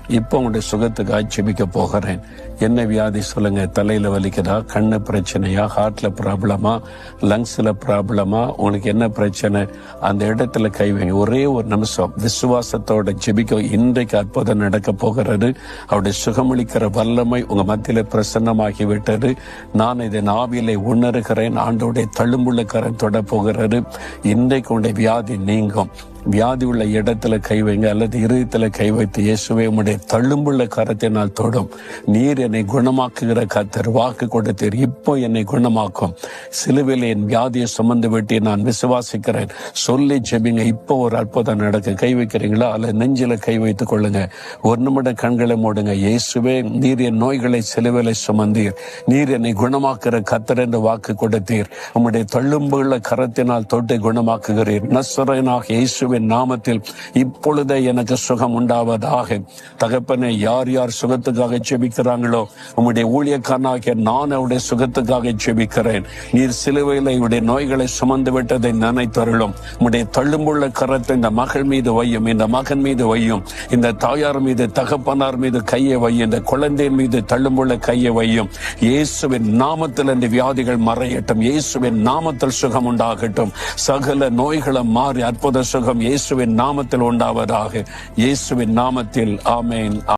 இப்போ உங்களுடைய சுகத்துக்காக ஜெபிக்க போகிறேன். என்ன வியாதி சொல்லுங்க? தலையில வலிக்குதா? கண்ணு பிரச்சனையா? ஹார்ட்ல ப்ராப்ளமா? லங்ஸ்ல ப்ராப்ளமா? உங்களுக்கு என்ன பிரச்சனை? அந்த இடத்துல கை வைங்க. ஒரே ஒரு நிமிஷம் விசுவாசத்தோட ஜெபிக்க. இன்றைக்கு அற்புதம் நடக்க போகிறது. அவருடைய சுகமளிக்கிற வல்லமை உங்க மத்தியில பிரசன்னமாகி விட்டது. நான் இதை ஆவியிலே உணர்கிறேன். ஆண்டோடைய தழும்புள்ள கரம் தொட போகிறது. இன்றைக்கு உடைய வியாதி நீங்கும். வியாதி உள்ள இடத்துல கை வைங்க, அல்லது இருதயத்துல கை வைத்து, இயேசுவே உம்முடைய தழும்புள்ள கரத்தினால் தொடும். நீர் என்னை குணமாக்குகிற கர்த்தர், வாக்கு கொடுத்தீர். இப்போ என்னை குணமாக்கும். சிலுவையில் என் வியாதியை சுமந்து விட்டு நான் விசுவாசிக்கிறேன் சொல்லி ஜெபிங்க. இப்போ ஒரு அற்புதம் நடக்க. கை வைக்கிறீங்களா? அல்லது நெஞ்சில கை வைத்துக் கொள்ளுங்க. ஒரு நிமிடம் கண்களை மூடுங்க. இயேசுவே, நீர் என் நோய்களை சிலுவையில சுமந்தீர். நீர் என்னை குணமாக்குற கர்த்தர் என்று வாக்கு கொடுத்தீர். உம்முடைய தழும்புள்ள கரத்தினால் தொட்டு குணமாக்குகிறீர். நசரேயனாகிய இயேசுவின் நாமத்தில் இப்பொழுதே எனக்கு சுகம் உண்டாவதாக. தகப்பனே, யார் யார் சுகத்துக்காக ஜெபிக்கிறாங்களோ உம்முடைய ஊழியக்காரனாகிய நான் அவருடைய சுகத்துக்காக ஜெபிக்கிறேன். நீர் சிலுவையில் இவருடைய நோய்களை சுமந்து விட்டதை நினைத்தருளும். உம்முடைய தழும்புள்ள கரத்தை இந்த மகள் மீது வையும், இந்த மகன் மீது வையும், இந்த தாயார் மீது, தகப்பனார் மீது கையை வையும், இந்த குழந்தையின் மீது தழும்புள்ள கையை வையும். இயேசுவின் நாமத்தில் இந்த வியாதிகள் மறையட்டும். இயேசுவின் நாமத்தில் சுகம் உண்டாகட்டும். சகல நோய்களும் மாறி அற்புத சுகம் இயேசுவின் நாமத்தில் உண்டாவதாக. இயேசுவின் நாமத்தில் ஆமென்.